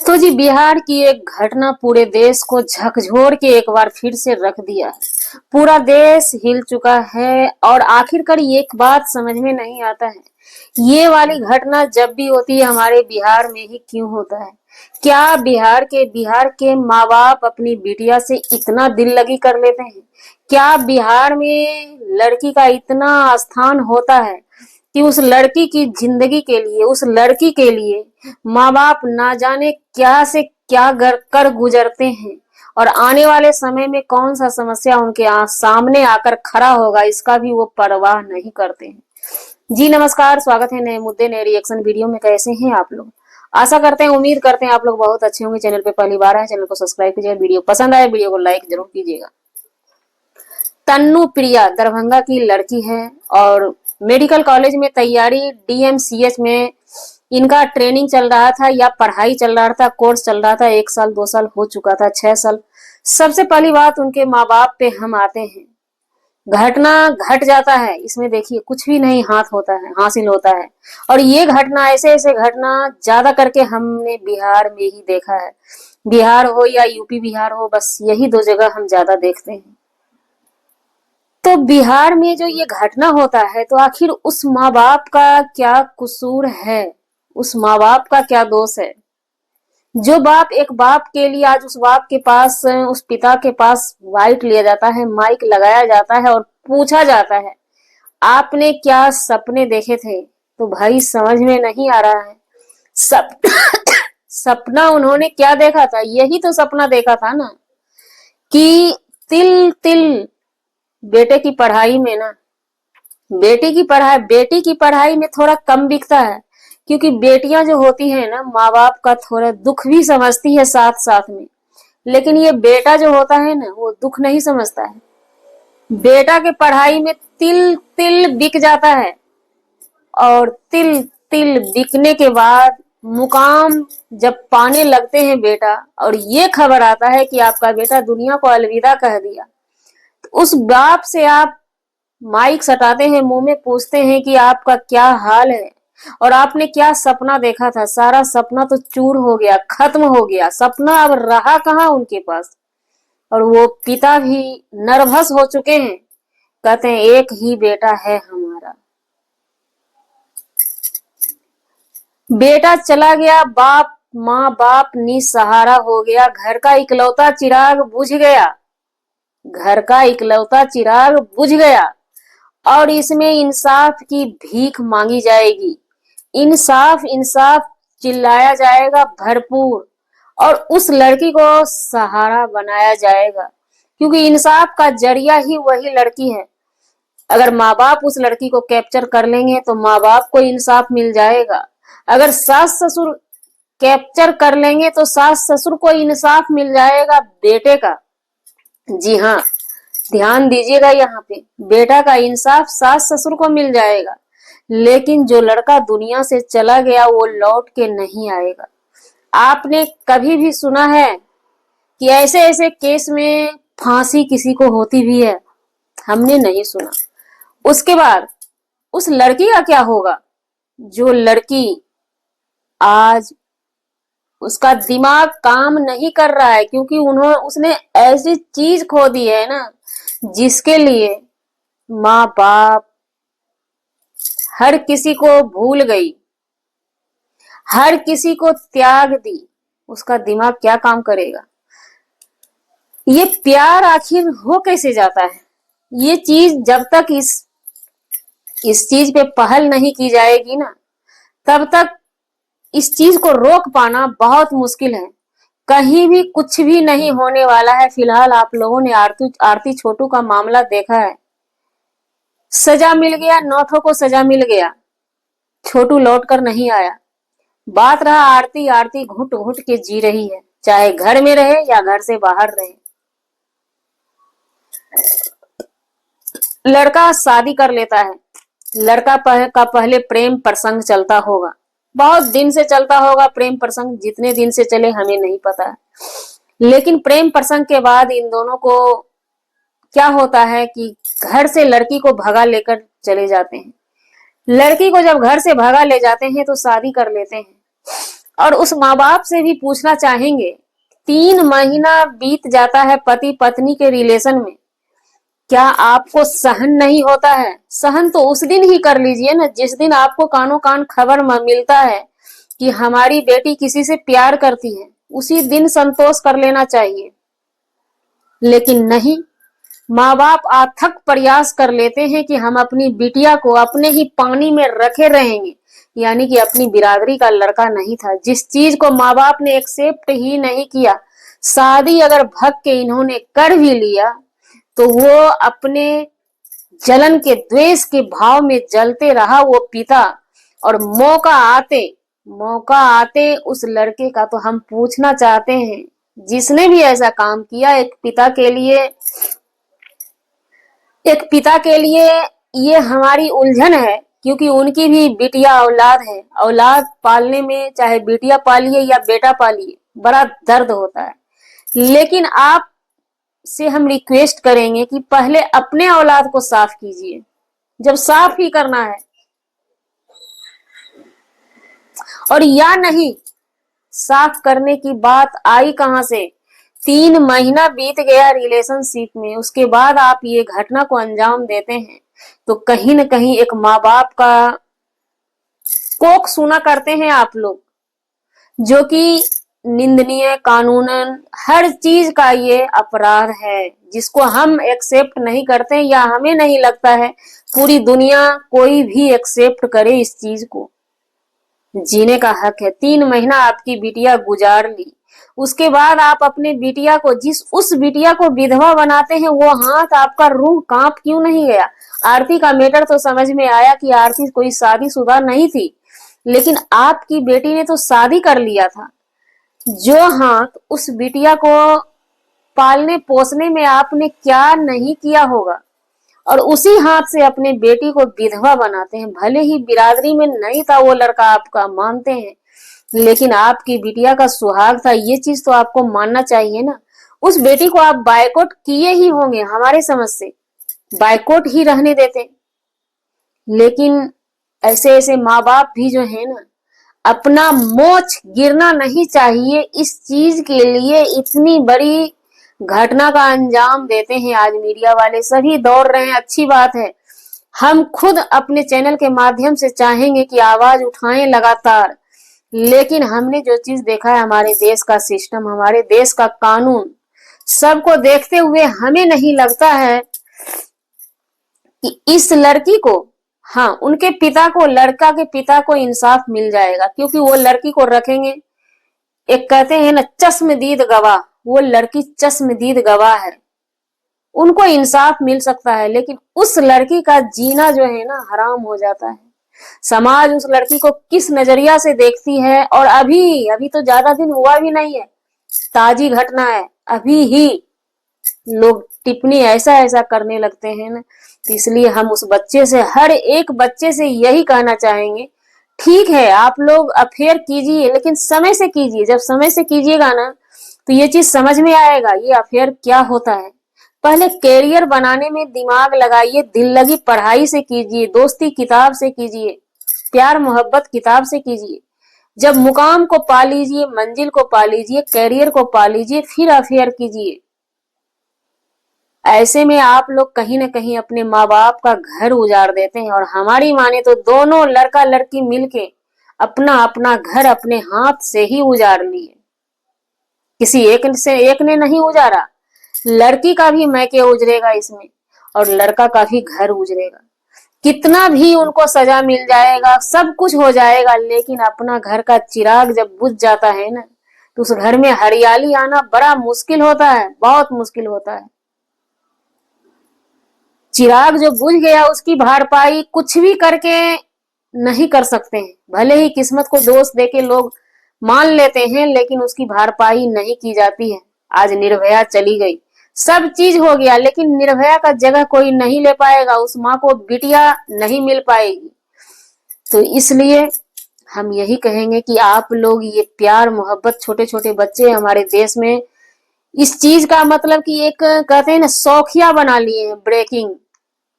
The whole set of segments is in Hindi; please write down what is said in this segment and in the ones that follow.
तो जी बिहार की एक घटना पूरे देश को झकझोर के एक बार फिर से रख दिया है। पूरा देश हिल चुका है और आखिरकार एक बात समझ में नहीं आता है, ये वाली घटना जब भी होती है हमारे बिहार में ही क्यों होता है। क्या बिहार के माँ बाप अपनी बिटिया से इतना दिल लगी कर लेते हैं? क्या बिहार में लड़की का इतना स्थान होता है कि उस लड़की की जिंदगी के लिए, उस लड़की के लिए माँ बाप ना जाने क्या से क्या कर गुजरते हैं और आने वाले समय में कौन सा समस्या उनके सामने आकर खड़ा होगा इसका भी वो परवाह नहीं करते हैं। जी नमस्कार, स्वागत है नए मुद्दे नए रिएक्शन वीडियो में। कैसे हैं आप लोग? आशा करते हैं, उम्मीद करते हैं आप लोग बहुत अच्छे होंगे। चैनल पे पहली बार है, चैनल को सब्सक्राइब कीजिएगा। वीडियो पसंद आए वीडियो को लाइक जरूर कीजिएगा। तन्नू प्रिया दरभंगा की लड़की है और मेडिकल कॉलेज में तैयारी, डीएमसीएच में इनका ट्रेनिंग चल रहा था या पढ़ाई चल रहा था, कोर्स चल रहा था। 1 साल 2 साल हो चुका था, 6 साल। सबसे पहली बात उनके माँ बाप पे हम आते हैं। घटना घट जाता है, इसमें देखिए कुछ भी नहीं हासिल होता है। और ये घटना, ऐसे ऐसे घटना ज्यादा करके हमने बिहार में ही देखा है। बिहार हो या यूपी बिहार हो, बस यही दो जगह हम ज्यादा देखते हैं। तो बिहार में जो ये घटना होता है, तो आखिर उस माँ बाप का क्या कसूर है? उस माँ बाप का क्या दोष है? जो बाप, एक बाप के लिए आज उस बाप के पास, उस पिता के पास माइक लिया जाता है, माइक लगाया जाता है और पूछा जाता है आपने क्या सपने देखे थे? तो भाई समझ में नहीं आ रहा है। सप सपना उन्होंने क्या देखा था? यही तो सपना देखा था ना कि तिल तिल बेटे की पढ़ाई में ना, बेटी की पढ़ाई में थोड़ा कम बिकता है, क्योंकि बेटियां जो होती है ना, माँ बाप का थोड़ा दुख भी समझती है साथ साथ में। लेकिन ये बेटा जो होता है ना, वो दुख नहीं समझता है। बेटा के पढ़ाई में तिल तिल बिक जाता है और तिल तिल बिकने के बाद मुकाम जब पाने लगते हैं बेटा, और ये खबर आता है कि आपका बेटा दुनिया को अलविदा कह दिया, तो उस बाप से आप माइक सटाते हैं, मुंह में पूछते हैं कि आपका क्या हाल है और आपने क्या सपना देखा था। सारा सपना तो चूर हो गया, खत्म हो गया। सपना अब रहा कहाँ उनके पास। और वो पिता भी नर्वस हो चुके हैं, कहते हैं एक ही बेटा है हमारा। बेटा चला गया, बाप, माँ बाप निसहारा हो गया। घर का इकलौता चिराग बुझ गया, घर का इकलौता चिराग बुझ गया। और इसमें इंसाफ की भीख मांगी जाएगी। इंसाफ इंसाफ चिल्लाया जाएगा भरपूर, और उस लड़की को सहारा बनाया जाएगा, क्योंकि इंसाफ का जरिया ही वही लड़की है। अगर माँ बाप उस लड़की को कैप्चर कर लेंगे तो माँ बाप को इंसाफ मिल जाएगा। अगर सास ससुर कैप्चर कर लेंगे तो सास ससुर को इंसाफ मिल जाएगा बेटे का। जी हाँ, ध्यान दीजिएगा, यहाँ पे बेटा का इंसाफ सास ससुर को मिल जाएगा। लेकिन जो लड़का दुनिया से चला गया वो लौट के नहीं आएगा। आपने कभी भी सुना है कि ऐसे ऐसे केस में फांसी किसी को होती भी है? हमने नहीं सुना। उसके बाद उस लड़की का क्या होगा? जो लड़की आज, उसका दिमाग काम नहीं कर रहा है, क्योंकि उसने ऐसी चीज खो दी है ना, जिसके लिए माँ बाप हर किसी को भूल गई, हर किसी को त्याग दी। उसका दिमाग क्या काम करेगा? ये प्यार आखिर हो कैसे जाता है? ये चीज जब तक इस चीज पे पहल नहीं की जाएगी ना, तब तक इस चीज को रोक पाना बहुत मुश्किल है। कहीं भी कुछ भी नहीं होने वाला है। फिलहाल आप लोगों ने आरती छोटू का मामला देखा है। सजा मिल गया, 9 को सजा मिल गया, छोटू लौट कर नहीं आया। बात रहा आरती, आरती घुट घुट के जी रही है, चाहे घर में रहे या घर से बाहर रहे। लड़का शादी कर लेता है, लड़का का पहले प्रेम प्रसंग चलता होगा, बहुत दिन से चलता होगा प्रेम प्रसंग। जितने दिन से चले हमें नहीं पता है, लेकिन प्रेम प्रसंग के बाद इन दोनों को क्या होता है कि घर से लड़की को भगा लेकर चले जाते हैं। लड़की को जब घर से भगा ले जाते हैं तो शादी कर लेते हैं, और उस माँ बाप से भी पूछना चाहेंगे, 3 महीना बीत जाता है पति पत्नी के रिलेशन में, क्या आपको सहन नहीं होता है? सहन तो उस दिन ही कर लीजिए ना जिस दिन आपको कानों कान खबर मिलता है कि हमारी बेटी किसी से प्यार करती है, उसी दिन संतोष कर लेना चाहिए। लेकिन नहीं, माँ बाप अथक प्रयास कर लेते हैं कि हम अपनी बिटिया को अपने ही पानी में रखे रहेंगे, यानी कि अपनी बिरादरी का लड़का नहीं था, जिस चीज को माँ बाप ने एक्सेप्ट ही नहीं किया। शादी अगर भग के इन्होंने कर भी लिया तो वो अपने जलन के द्वेष के भाव में जलते रहा वो पिता। और मौका आते उस लड़के का तो हम पूछना चाहते हैं, जिसने भी ऐसा काम किया, एक पिता के लिए ये हमारी उलझन है, क्योंकि उनकी भी बिटिया औलाद है। औलाद पालने में चाहे बिटिया पालिए या बेटा पालिए बड़ा दर्द होता है। लेकिन आप से हम रिक्वेस्ट करेंगे कि पहले अपने औलाद को साफ कीजिए, जब साफ ही करना है। और या नहीं, साफ करने की बात आई कहां से? 3 महीना बीत गया रिलेशनशिप में, उसके बाद आप ये घटना को अंजाम देते हैं, तो कहीं न कहीं एक माँ बाप का कोख सूना करते हैं आप लोग, जो कि निंदनीय, कानूनन हर चीज का ये अपराध है, जिसको हम एक्सेप्ट नहीं करते या हमें नहीं लगता है पूरी दुनिया कोई भी एक्सेप्ट करे इस चीज को। जीने का हक है। 3 महीना आपकी बिटिया गुजार ली, उसके बाद आप अपने बिटिया को, उस बिटिया को विधवा बनाते हैं, वो हाथ आपका रूह कांप क्यों नहीं गया? आरती का मैटर तो समझ में आया कि आरती कोई शादीशुदा नहीं थी, लेकिन आपकी बेटी ने तो शादी कर लिया था। जो हाथ उस बिटिया को पालने पोसने में आपने क्या नहीं किया होगा, और उसी हाथ से अपने बेटी को विधवा बनाते हैं। भले ही बिरादरी में नहीं था वो लड़का, आपका मानते हैं, लेकिन आपकी बिटिया का सुहाग था, ये चीज तो आपको मानना चाहिए ना। उस बेटी को आप बायकॉट किए ही होंगे, हमारे समझ से बायकॉट ही रहने देते। लेकिन ऐसे ऐसे माँ बाप भी जो है ना, अपना मोच गिरना नहीं चाहिए इस चीज के लिए इतनी बड़ी घटना का अंजाम देते हैं। आज मीडिया वाले सभी दौड़ रहे हैं, अच्छी बात है। हम खुद अपने चैनल के माध्यम से चाहेंगे कि आवाज उठाएं लगातार, लेकिन हमने जो चीज देखा है, हमारे देश का सिस्टम, हमारे देश का कानून, सबको देखते हुए हमें नहीं लगता है कि इस लड़की को, हाँ, उनके पिता को, लड़का के पिता को इंसाफ मिल जाएगा, क्योंकि वो लड़की को रखेंगे। एक कहते हैं ना, चश्मदीद गवाह, वो लड़की चश्मदीद गवाह है, उनको इंसाफ मिल सकता है। लेकिन उस लड़की का जीना जो है ना, हराम हो जाता है। समाज उस लड़की को किस नजरिया से देखती है, और अभी तो ज्यादा दिन हुआ भी नहीं है, ताजी घटना है, अभी ही लोग टिप्पणी ऐसा ऐसा करने लगते हैं ना। तो इसलिए हम उस बच्चे से, हर एक बच्चे से यही कहना चाहेंगे, ठीक है आप लोग अफेयर कीजिए, लेकिन समय से कीजिए। जब समय से कीजिएगा ना, तो ये चीज समझ में आएगा ये अफेयर क्या होता है। पहले कैरियर बनाने में दिमाग लगाइए, दिल लगी पढ़ाई से कीजिए, दोस्ती किताब से कीजिए, प्यार मोहब्बत किताब से कीजिए। जब मुकाम को पा लीजिए, मंजिल को पा लीजिए, कैरियर को पा लीजिए, फिर अफेयर कीजिए। ऐसे में आप लोग कहीं ना कहीं अपने माँ बाप का घर उजाड़ देते हैं। और हमारी माने तो दोनों लड़का लड़की मिलके अपना अपना घर अपने हाथ से ही उजाड़ लिए, किसी एक ने नहीं उजाड़ा। लड़की का भी मैके उजरेगा इसमें, और लड़का का भी घर उजरेगा। कितना भी उनको सजा मिल जाएगा, सब कुछ हो जाएगा, लेकिन अपना घर का चिराग जब बुझ जाता है ना, तो उस घर में हरियाली आना बड़ा मुश्किल होता है, बहुत मुश्किल होता है। चिराग जो बुझ गया, उसकी भरपाई कुछ भी करके नहीं कर सकते हैं। भले ही किस्मत को दोष देके लोग मान लेते हैं, लेकिन उसकी भरपाई नहीं की जाती है। आज निर्भया चली गई, सब चीज हो गया, लेकिन निर्भया का जगह कोई नहीं ले पाएगा, उस माँ को बिटिया नहीं मिल पाएगी। तो इसलिए हम यही कहेंगे कि आप लोग ये प्यार मोहब्बत, छोटे छोटे बच्चे हमारे देश में इस चीज का मतलब कि एक कहते हैं ना, शौकिया बना लिए हैं, ब्रेकिंग,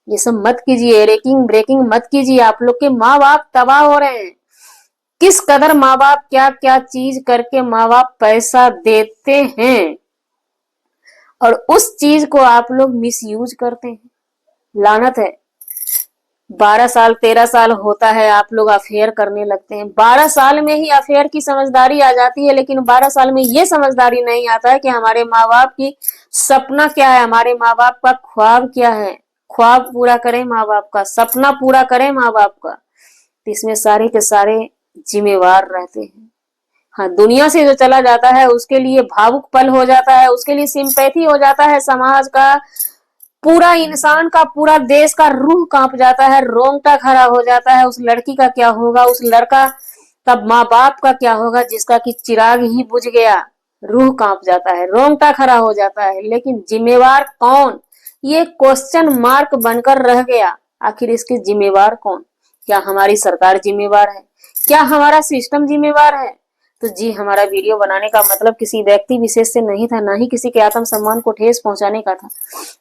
ये सब मत कीजिए, रेकिंग ब्रेकिंग मत कीजिए। आप लोग के माँ बाप तबाह हो रहे हैं। किस कदर माँ बाप क्या क्या चीज करके माँ बाप पैसा देते हैं और उस चीज को आप लोग मिसयूज करते हैं। लानत है। 12 साल 13 साल होता है, आप लोग अफेयर करने लगते हैं। 12 साल में ही अफेयर की समझदारी आ जाती है, लेकिन 12 साल में ये समझदारी नहीं आता है कि हमारे माँ बाप की सपना क्या है, हमारे माँ बाप का ख्वाब क्या है। ख्वाब पूरा करें माँ बाप का, सपना पूरा करें माँ बाप का, तो इसमें सारे के सारे जिम्मेवार रहते हैं। हाँ, दुनिया से जो चला जाता है उसके लिए भावुक पल हो जाता है, उसके लिए सिंपैथी हो जाता है समाज का, पूरा इंसान का, पूरा देश का रूह कांप जाता है, रोंगटा खड़ा हो जाता है। उस लड़की का क्या होगा, उस लड़का का माँ बाप का क्या होगा जिसका कि चिराग ही बुझ गया। रूह कांप जाता है, रोंगटा खड़ा हो जाता है। लेकिन जिम्मेवार कौन, ये क्वेश्चन मार्क बनकर रह गया। आखिर इसके जिम्मेवार कौन? क्या हमारी सरकार जिम्मेवार है? क्या हमारा सिस्टम जिम्मेवार है? तो जी, हमारा वीडियो बनाने का मतलब किसी व्यक्ति विशेष से नहीं था, ना ही किसी के आत्मसम्मान को ठेस पहुंचाने का था।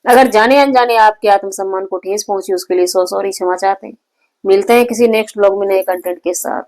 अगर जाने अनजाने आपके आत्मसम्मान को ठेस पहुंची उसके लिए सौ सॉरी, क्षमा चाहते हैं। मिलते हैं किसी नेक्स्ट ब्लॉग में नए कंटेंट के साथ।